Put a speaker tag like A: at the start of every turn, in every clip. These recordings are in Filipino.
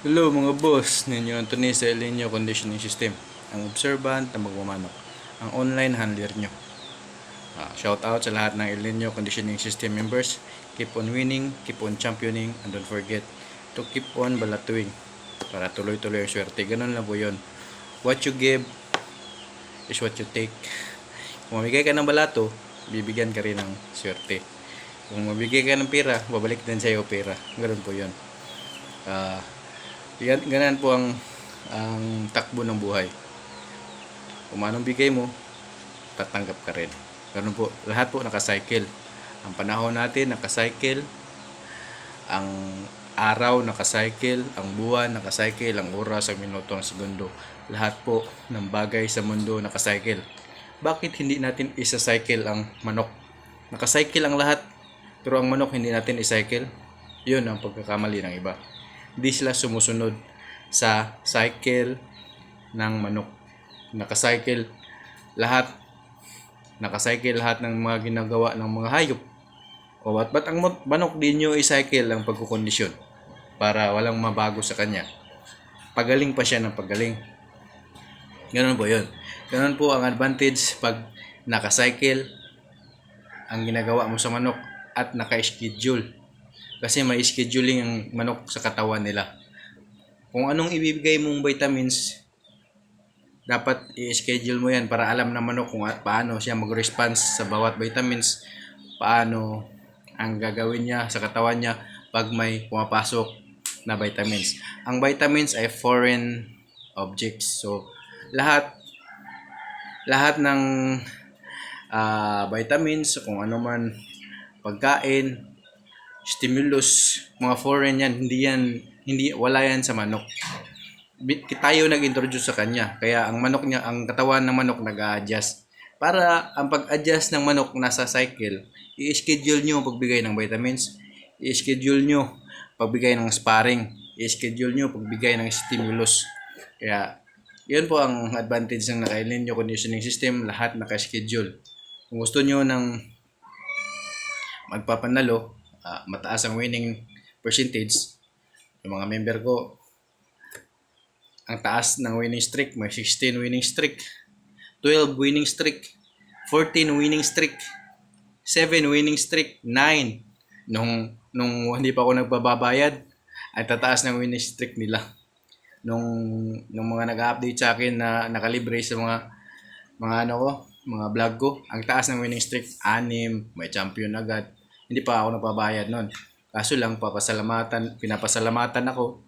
A: Hello mga boss, ninyo Anthony sa El Nino Conditioning System, ang observant na magmamanok, ang online handler nyo. Shout out sa lahat ng El Nino Conditioning System members. Keep on winning, keep on championing, and don't forget to keep on balatuing para tuloy-tuloy ang swerte. Ganun lang po yun. What you give is what you take. Kung mamigay ka ng balato, bibigyan ka rin ng swerte. Kung mabigay ka ng pera, babalik din sa iyo pera. Ganun po yun. Ah, Ganyan po ang takbo ng buhay. Kung anong bigay mo, tatanggap ka rin. Ganun po, lahat po nakacycle. Ang panahon natin nakacycle, ang araw nakacycle, ang buwan nakacycle, ang oras, ang minuto, ang segundo. Lahat po ng bagay sa mundo nakacycle. Bakit hindi natin isa-cycle ang manok? Nakacycle ang lahat, pero ang manok hindi natin i-cycle. Yun ang pagkakamali ng iba. Hindi sila sumusunod sa cycle ng manok. Nakacycle lahat. Nakacycle lahat ng mga ginagawa ng mga hayop. O ba't ang manok din nyo i-cycle ang pagkukondisyon para walang mabago sa kanya? Pagaling pa siya ng pagaling. Ganun po yun. Ganun po ang advantage pag nakacycle ang ginagawa mo sa manok at naka-schedule. Kasi may scheduling ang manok sa katawan nila. Kung anong ibibigay mong vitamins, dapat i-schedule mo yan para alam ng manok kung paano siya mag-response sa bawat vitamins, paano ang gagawin niya sa katawan niya pag may pumapasok na vitamins. Ang vitamins ay foreign objects. So, lahat ng vitamins, kung ano man pagkain, stimulus, mga foreign yan, wala yan sa manok. Tayo nag-introduce sa kanya, kaya ang manok niya, ang katawan ng manok nag-a-adjust. Para ang pag-adjust ng manok nasa cycle, i-schedule nyo pagbigay ng vitamins, i-schedule nyo pagbigay ng sparring, i-schedule nyo pagbigay ng stimulus. Kaya, yun po ang advantage ng naka-El Nino conditioning system, lahat naka-schedule. Kung gusto nyo ng magpapanalo, mataas ang winning percentage, yung mga member ko, ang taas ng winning streak, may 16 winning streak, 12 winning streak, 14 winning streak, 7 winning streak, 9. Nung hindi pa ako nagbabayad, ay tataas ng winning streak nila. Nung mga nag-update sa akin na nakalibre sa mga ano ko, mga vlog ko, ang taas ng winning streak, 6, may champion agad. Hindi pa ako nagbabayad noon. Kaso lang, pinapasalamatan ako.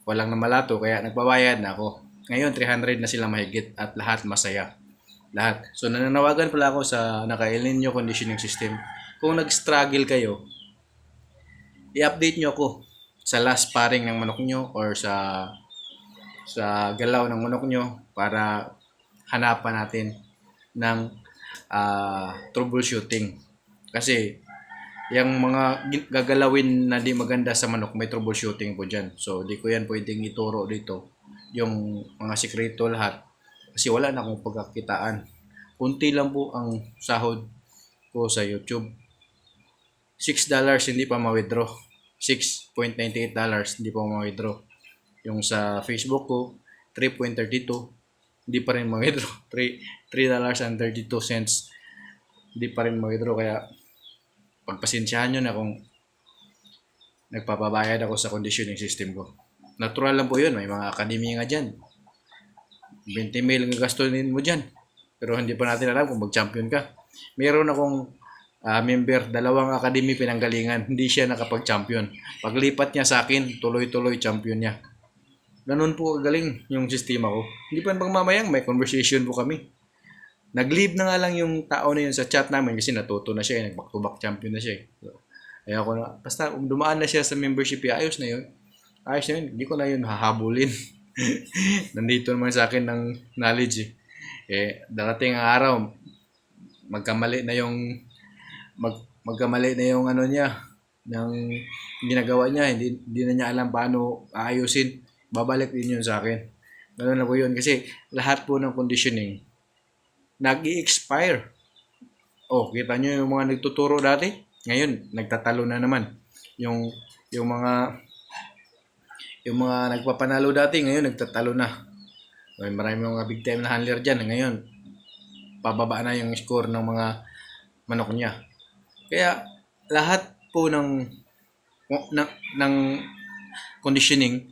A: Walang namalato, kaya nagbabayad na ako. Ngayon, 300 na sila mahigit at lahat masaya. Lahat. So, nananawagan pala ako sa naka-El Nino conditioning system. Kung nag-struggle kayo, i-update nyo ako sa last paring ng manok nyo or sa galaw ng manok nyo para hanapan natin ng troubleshooting. Kasi yung mga gagalawin na di maganda sa manok, may troubleshooting po dyan. So, di ko yan pwedeng ituro dito. Yung mga sikreto lahat. Kasi wala na akong pagkakitaan. Kunti lang po ang sahod ko sa YouTube. $6 hindi pa ma-withdraw. $6.98 hindi pa ma-withdraw. Yung sa Facebook ko, 3.32 hindi pa rin ma-withdraw. $3.32 hindi pa rin ma-withdraw. Kaya pagpasensyahan nyo na kung nagpapabayad ako sa conditioning system ko. Natural lang po yun. May mga academy nga dyan. 20 mil ang gastunin mo dyan. Pero hindi pa natin alam kung mag-champion ka. Meron akong member, 2 academy pinanggalingan. Hindi siya nakapag-champion. Paglipat niya sa akin, tuloy-tuloy champion niya. Ganun po galing yung sistema ko. Hindi pa pagmamayang may conversation po kami. Nag-leave na nga lang yung tao na yun sa chat namin kasi natuto na siya, nag-back-to-back champion na siya. So, kaya ako na, basta dumaan na siya sa membership, ayos na yun. Ayos na yun, hindi ko na yun hahabulin. Nandito naman sa akin ng knowledge darating ang araw, magkamali na yung magkamali na yung ano niya, ng ginagawa niya, hindi na niya alam paano aayusin. Babalik din yun sa akin. Ganun na po yun kasi lahat po ng conditioning nag-i-expire. Kita nyo yung mga nagtuturo dati? Ngayon, nagtatalo na naman. Yung mga Yung mga nagpapanalo dati, ngayon nagtatalo na. Marami mga big time na handler dyan. Ngayon, pababa na yung score ng mga manok niya. Kaya lahat po ng conditioning,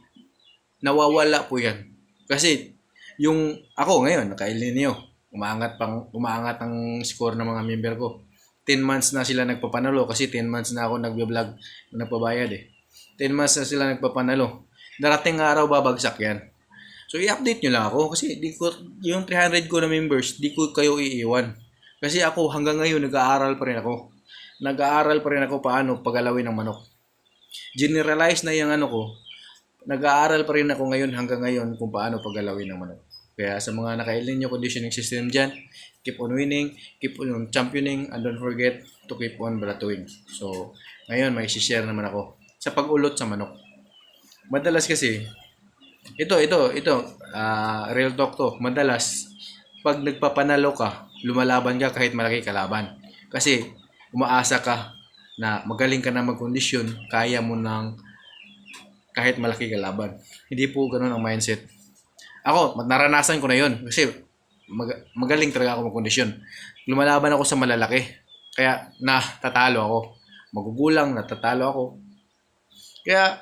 A: nawawala po yan. Kasi yung ako ngayon, naka-Elinio, umaangat ang score ng mga member ko. 10 months na sila nagpapanalo kasi 10 months na ako nagbe-vlog, nagpabayad eh. 10 months na sila nagpapanalo. Darating araw babagsak yan. So i-update nyo lang ako kasi yung 300 ko na members, di ko kayo iiwan. Kasi ako hanggang ngayon nag-aaral pa rin ako. Nag-aaral pa rin ako paano pagalawin ng manok. Generalize na yung ano ko. Nag-aaral pa rin ako ngayon hanggang ngayon kung paano pagalawin ng manok. Kaya sa mga naka-ilan nyo conditioning system dyan, keep on winning, keep on championing, and don't forget to keep on balatuing. So, ngayon may share naman ako sa pag-ulot sa manok. Madalas kasi, ito, real talk to. Madalas, pag nagpapanalo ka, lumalaban ka kahit malaki kalaban. Kasi, umaasa ka na magaling ka na mag-kondisyon, kaya mo ng kahit malaki kalaban. Hindi po ganun ang mindset. Ako, naranasan ko na yun. Kasi, magaling talaga ako mag-kondisyon. Lumalaban ako sa malalaki. Kaya, natatalo ako. Magugulang, natatalo ako. Kaya,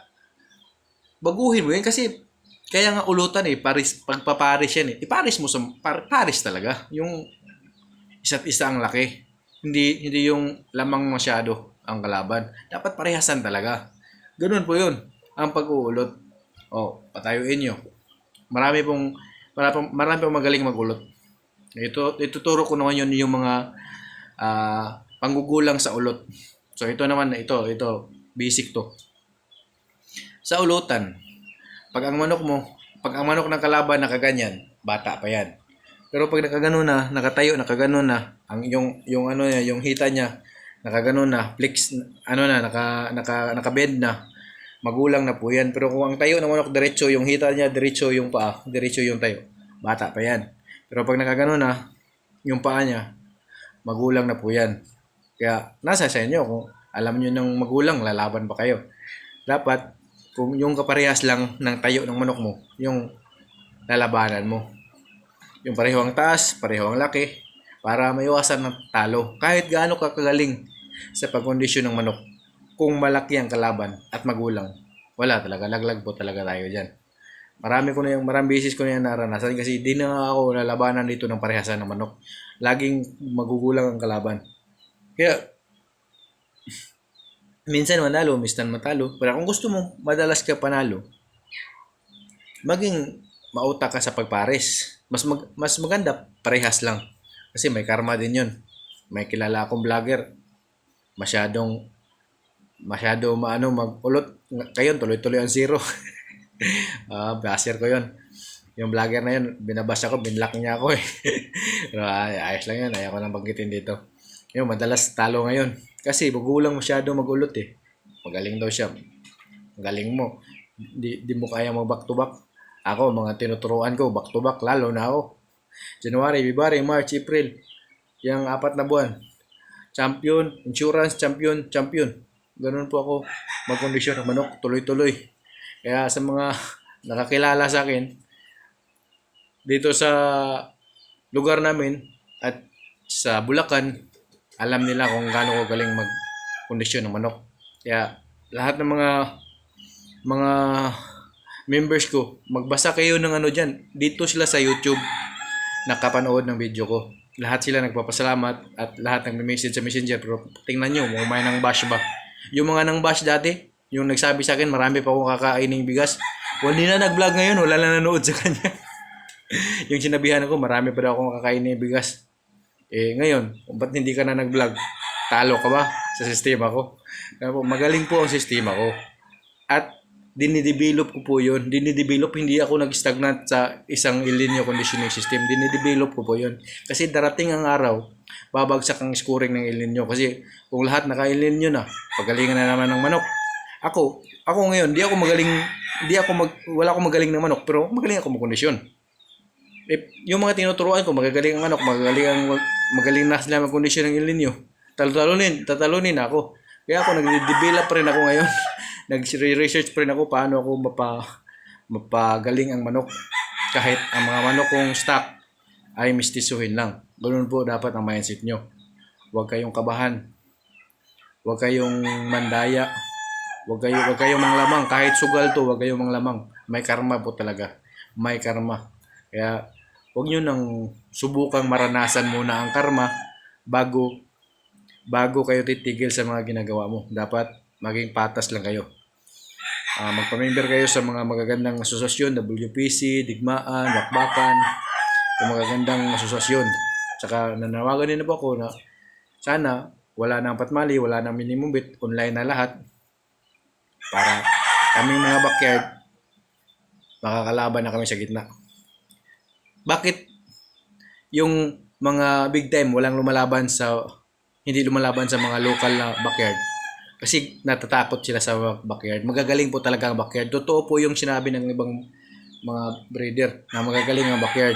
A: baguhin mo yun kasi kaya nga ulutan eh, pagpaparis yan eh. Iparis mo sa paris talaga. Yung isa't isa ang laki. Hindi yung lamang masyado ang kalaban. Dapat parehasan talaga. Ganun po yun. Ang pag-uulot. Patayuin nyo. Marami pong magaling mag-ulot. Ituturo ko naman yun yung mga panggugulang sa ulot. So ito naman, ito basic to. Sa ulutan, pag ang manok ng kalaban nakaganyan, bata pa yan. Pero pag nakagano na, nakatayo, nakagano na, yung hita niya, nakagano na, flex, nakabend na, magulang na po yan. Pero kung ang tayo ng manok diretso, yung hita niya diretso, yung paa, diretso yung tayo, bata pa yan. Pero pag nakagano na, yung paa niya, magulang na po yan. Kaya nasa sa inyo, kung alam nyo ng magulang, lalaban pa kayo. Dapat, kung yung kaparehas lang ng tayo ng manok mo, yung lalabanan mo. Yung pareho ang taas, pareho ang laki, para maiwasan ng talo. Kahit gaano ka kagaling sa pagkondisyon ng manok, kung malaki ang kalaban at magulang, wala talaga, laglag po talaga tayo dyan. Maraming beses ko na yan naranasan kasi di na ako lalabanan dito ng parehasan ng manok. Laging magugulang ang kalaban. Kaya, minsan manalo, minsan matalo. Pero kung gusto mo madalas ka panalo, maging mauta ka sa pagpares. Mas maganda, parehas lang. Kasi may karma din yun. May kilala akong vlogger. Masyado mag-ulot. Kayon, tuloy-tuloy ang zero. Baser ko yun. Yung vlogger na yun, binabasa ko, binlock niya ako eh. Pero ayos lang yun, ayaw ko nang banggitin dito. Yung madalas talo ngayon. Kasi magulang masyado mag-ulot eh. Magaling daw siya. Magaling mo. Di mo kaya mag back to back. Ako, mga tinuturuan ko, back to back, lalo na ako. January, February, March, April. Yung 4 na buwan. Champion, insurance, champion. Ganun po ako mag-kondisyon ng manok, tuloy-tuloy. Kaya sa mga nakakilala sa akin, dito sa lugar namin at sa Bulacan, alam nila kung gaano ko galing mag-kondisyon ng manok. Kaya lahat ng mga members ko, magbasa kayo ng dyan. Dito sila sa YouTube nakapanood ng video ko. Lahat sila nagpapasalamat at lahat nagme-message sa Messenger. Pero tingnan nyo, may nang bash ba? Yung mga nang bash dati, yung nagsabi sa akin, marami pa akong kakaining bigas. Hindi na nag-vlog ngayon, wala na nanood sa kanya. Yung sinabihan ako, marami pa daw akong kakaining bigas. Ngayon, ba't hindi ka na nag-vlog? Talo ka ba sa sistema ko? Magaling po ang sistema ko. At dinidevelop ko po yun. Dinidevelop, hindi ako nag-stagnant sa isang ilinyo conditioning system. Dinidevelop ko po yun. Kasi darating ang araw, babagsak ang scoring ng ilinyo. Kasi kung lahat naka-ilinyo na, pagalingan na naman ng manok. Ako ngayon, wala akong magaling ng manok, pero magaling ako mag-kondisyon. Yung mga tinuturuan ko, magagaling ang manok, magaling na sila mag-kondisyon ng ilinyo. Tatalunin ako. Kaya ako nag-develop pa rin ako ngayon. Nag-research pa rin ako paano ako mapagaling ang manok. Kahit ang mga manok kong stock ay mistisuhin lang. Ganun po dapat ang mindset nyo. Huwag kayong kabahan. Huwag kayong mandaya. Huwag kayong manglamang. Kahit sugal to, huwag kayong manglamang. May karma po talaga. May karma. Kaya huwag nyo nang subukang maranasan muna ang karma bago kayo titigil sa mga ginagawa mo. Dapat maging patas lang kayo. Magpamember kayo sa mga magagandang asosasyon, WPC, Digmaan, Bakbakan, yung magagandang asosasyon. Tsaka nanawagan din na po ako na sana wala nang patmali, wala nang minimum bid, online na lahat para kaming mga backyard makakalaban na kami sa gitna. Bakit yung mga big time hindi lumalaban sa mga local na backyard? Kasi natatakot sila sa backyard. Magagaling po talaga ang backyard. Totoo po yung sinabi ng ibang mga breeder na magagaling ang backyard.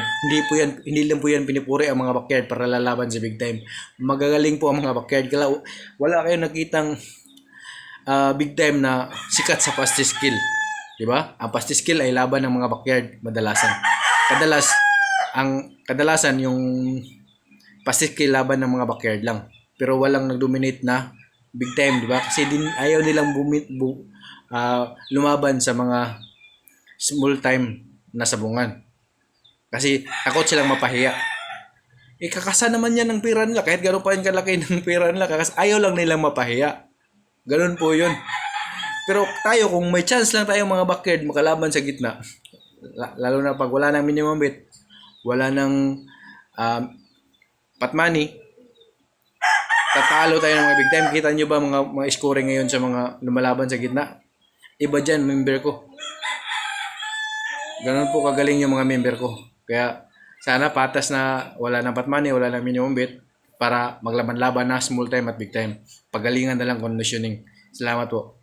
A: Hindi lang po yan pinipuri ang mga backyard para lalaban sa big time. Magagaling po ang mga backyard. Wala kayong nakitang big time na sikat sa pastis skill. Di ba? Ang pastis skill ay laban ng mga backyard madalasan. Kadalasan yung pastis skill laban ng mga backyard lang. Pero walang nag-dominate na big time, di ba? Kasi ayaw nilang lumaban sa mga small time na sabungan. Kasi takot silang mapahiya. Kakasa naman yan ng pera nila. Kahit gano'n pa yung kalaki ng pera nila, ayaw lang nilang mapahiya. Ganun po yun. Pero tayo, kung may chance lang tayong mga backyard makalaban sa gitna, lalo na pag wala nang minimum bid, wala nang patmani, tatalo tayo ng mga big time. Kita nyo ba mga scoring ngayon sa mga lumalaban sa gitna? Iba dyan, member ko. Ganun po kagaling yung mga member ko. Kaya sana patas na wala nang patmani, wala nang minimum bid para maglaban-laban na small time at big time. Pagalingan na lang conditioning. Salamat po.